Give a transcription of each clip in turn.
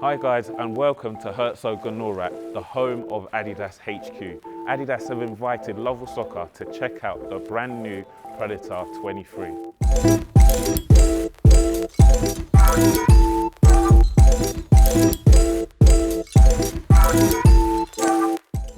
Hi guys, and welcome to Herzogenaurach, the home of Adidas HQ. Adidas have invited Lovell Soccer to check out the brand new Predator 23.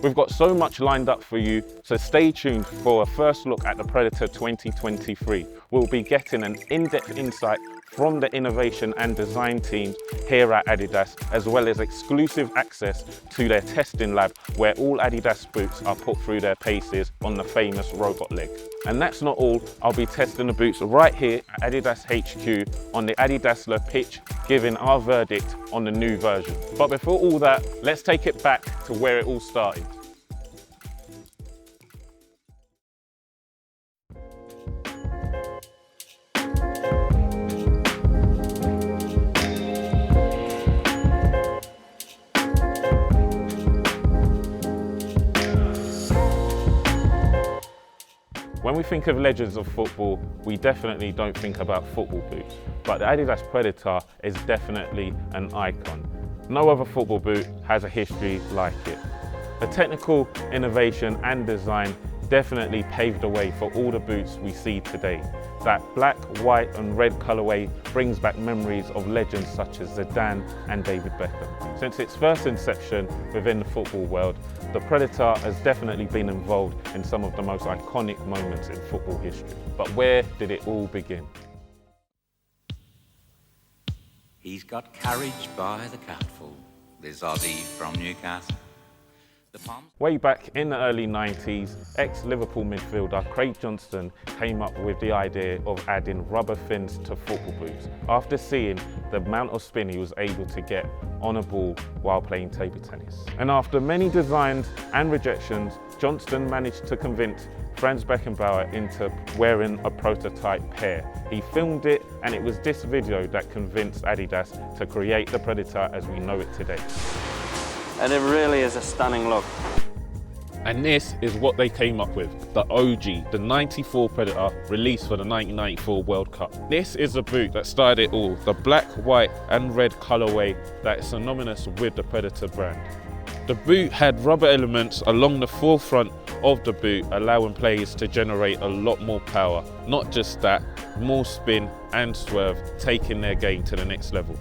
We've got so much lined up for you, so stay tuned for a first look at the Predator 2023. We'll be getting an in-depth insight from the innovation and design teams here at Adidas, as well as exclusive access to their testing lab where all Adidas boots are put through their paces on the famous robot leg. And that's not all, I'll be testing the boots right here at Adidas HQ on the Adidas pitch, giving our verdict on the new version. But before all that, let's take it back to where it all started. When we think of legends of football, we definitely don't think about football boots, but the Adidas Predator is definitely an icon. No other football boot has a history like it. The technical innovation and design definitely paved the way for all the boots we see today. That black, white and red colourway brings back memories of legends such as Zidane and David Beckham. Since its first inception within the football world, the Predator has definitely been involved in some of the most iconic moments in football history. But where did it all begin? He's got courage by the cupful, this Aussie from Newcastle. Way back in the early 90s, ex-Liverpool midfielder Craig Johnston came up with the idea of adding rubber fins to football boots after seeing the amount of spin he was able to get on a ball while playing table tennis. And after many designs and rejections, Johnston managed to convince Franz Beckenbauer into wearing a prototype pair. He filmed it, and it was this video that convinced Adidas to create the Predator as we know it today. And it really is a stunning look. And this is what they came up with, the OG, the 94 Predator, released for the 1994 World Cup. This is the boot that started it all, the black, white and red colourway that is synonymous with the Predator brand. The boot had rubber elements along the forefront of the boot, allowing players to generate a lot more power. Not just that, more spin and swerve, taking their game to the next level.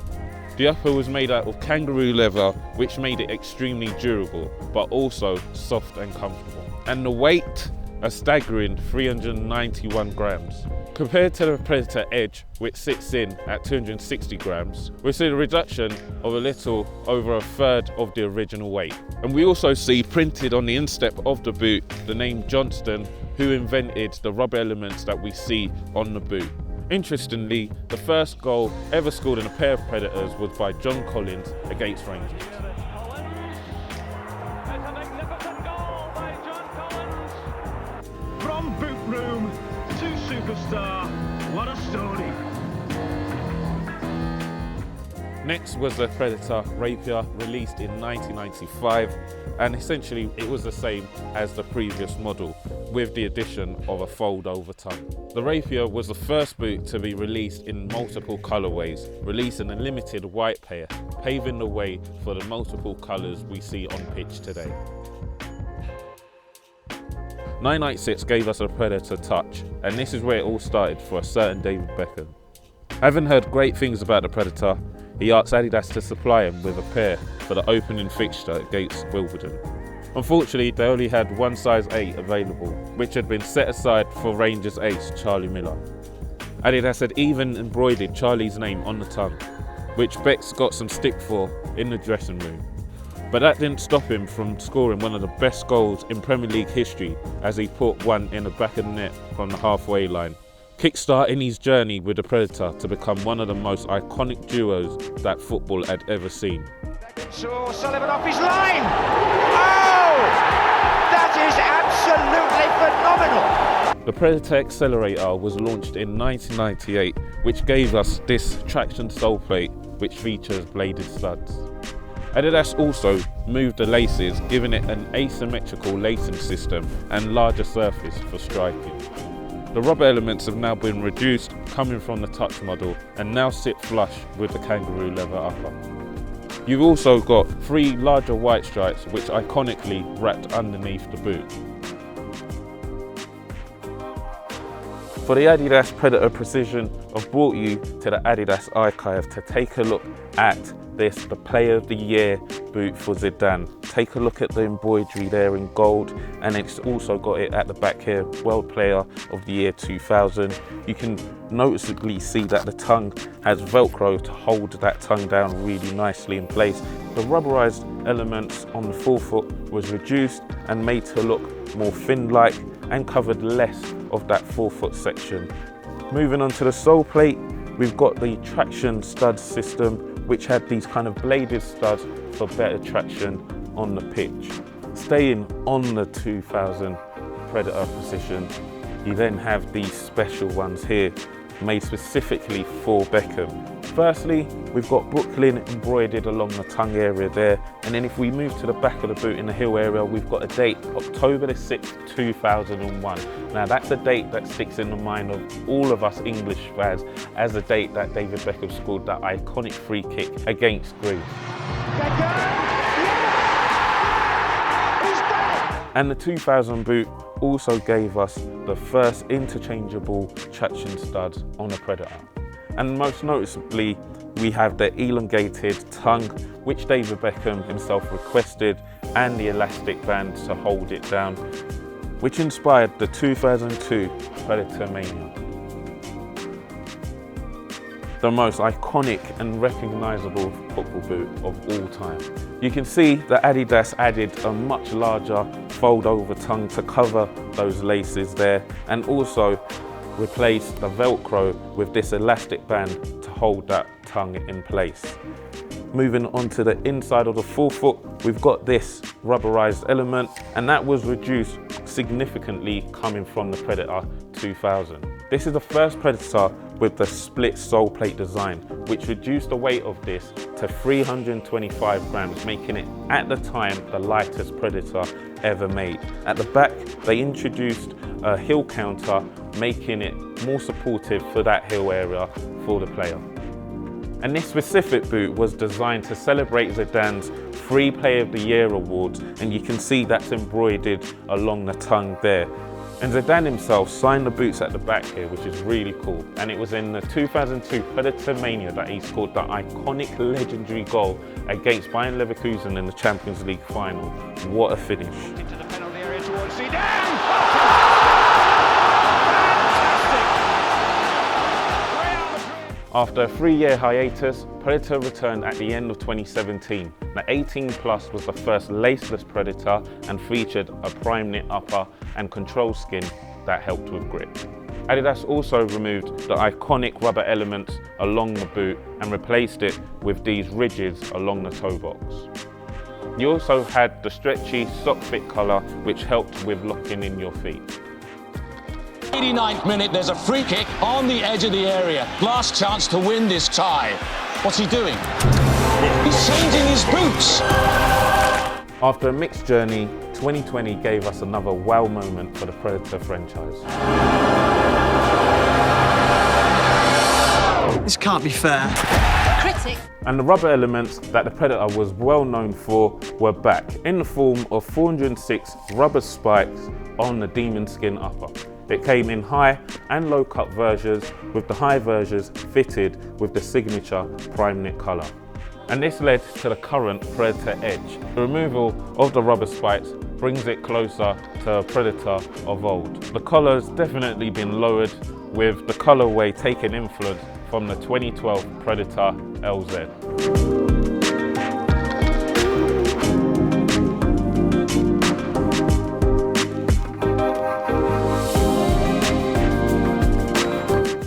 The upper was made out of kangaroo leather, which made it extremely durable, but also soft and comfortable. And the weight, a staggering 391 grams. Compared to the Predator Edge, which sits in at 260 grams, we see a reduction of a little over a third of the original weight. And we also see printed on the instep of the boot the name Johnston, who invented the rubber elements that we see on the boot. Interestingly, the first goal ever scored in a pair of Predators was by John Collins against Rangers. It's a magnificent goal by John Collins. From boot room to superstar, what a story. Next was the Predator Rapier, released in 1995, and essentially it was the same as the previous model, with the addition of a fold-over tongue. The Rapier was the first boot to be released in multiple colourways, releasing a limited white pair, paving the way for the multiple colours we see on pitch today. 996 gave us a Predator touch, and this is where it all started for a certain David Beckham. Having heard great things about the Predator, he asked Adidas to supply him with a pair for the opening fixture against Wimbledon. Unfortunately, they only had one size 8 available, which had been set aside for Rangers ace Charlie Miller. Adidas had even embroidered Charlie's name on the tongue, which Becks got some stick for in the dressing room. But that didn't stop him from scoring one of the best goals in Premier League history as he put one in the back of the net from the halfway line, kickstarting his journey with the Predator to become one of the most iconic duos that football had ever seen. So Sullivan off his line. Oh! That is absolutely phenomenal. The Predator Accelerator was launched in 1998, which gave us this traction sole plate, which features bladed studs. Adidas also moved the laces, giving it an asymmetrical lacing system and larger surface for striking. The The rubber elements have now been reduced, coming from the touch model, and now sit flush with the kangaroo leather upper. You've also got 3 larger white stripes which iconically wrapped underneath the boot. For the Adidas Predator Precision, I've brought you to the Adidas archive to take a look at this, the Player of the Year boot for Zidane. Take a look at the embroidery there in gold, and it's also got it at the back here, World Player of the Year 2000. You can noticeably see that the tongue has Velcro to hold that tongue down really nicely in place. The rubberized elements on the forefoot was reduced and made to look more fin-like and covered less of that forefoot section. Moving on to the sole plate, we've got the traction stud system, which had these kind of bladed studs for better traction on the pitch. Staying on the 2000 Predator Precision, you then have these special ones here, made specifically for Beckham. Firstly, we've got Brooklyn embroidered along the tongue area there, and then if we move to the back of the boot in the heel area, we've got a date, October the 6th, 2001. Now that's a date that sticks in the mind of all of us English fans as a date that David Beckham scored that iconic free kick against Greece. And the 2000 boot also gave us the first interchangeable traction studs on a Predator. And most noticeably, we have the elongated tongue, which David Beckham himself requested, and the elastic band to hold it down, which inspired the 2002 Predator Mania. The most iconic and recognizable football boot of all time. You can see that Adidas added a much larger fold over tongue to cover those laces there, and also replaced the Velcro with this elastic band to hold that tongue in place. Moving on to the inside of the forefoot, we've got this rubberized element, and that was reduced significantly coming from the Predator 2000. This is the first Predator with the split sole plate design, which reduced the weight of this to 325 grams, making it at the time the lightest Predator ever made. At the back, they introduced a heel counter, making it more supportive for that heel area for the player. And this specific boot was designed to celebrate Zidane's 3 Player of the Year awards, and you can see that's embroidered along the tongue there. And Zidane himself signed the boots at the back here, which is really cool. And it was in the 2002 Predator Mania that he scored that iconic legendary goal against Bayern Leverkusen in the Champions League final. What a finish. Into the penalty area towards Zidane. After a 3-year hiatus, Predator returned at the end of 2017. The 18 Plus was the first laceless Predator and featured a prime knit upper and control skin that helped with grip. Adidas also removed the iconic rubber elements along the boot and replaced it with these ridges along the toe box. You also had the stretchy sock fit colour, which helped with locking in your feet. 89th minute, there's a free kick on the edge of the area. Last chance to win this tie. What's he doing? He's changing his boots. After a mixed journey, 2020 gave us another wow moment for the Predator franchise. This can't be fair. Critics. And the rubber elements that the Predator was well known for were back in the form of 406 rubber spikes on the demon skin upper. It came in high and low cut versions, with the high versions fitted with the signature prime knit colour. And this led to the current Predator Edge. The removal of the rubber spikes brings it closer to a Predator of old. The collar has definitely been lowered, with the colourway taking influence from the 2012 Predator LZ.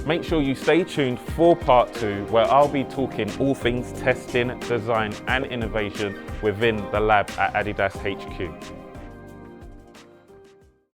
Make sure you stay tuned for part 2, where I'll be talking all things testing, design and innovation within the lab at Adidas HQ.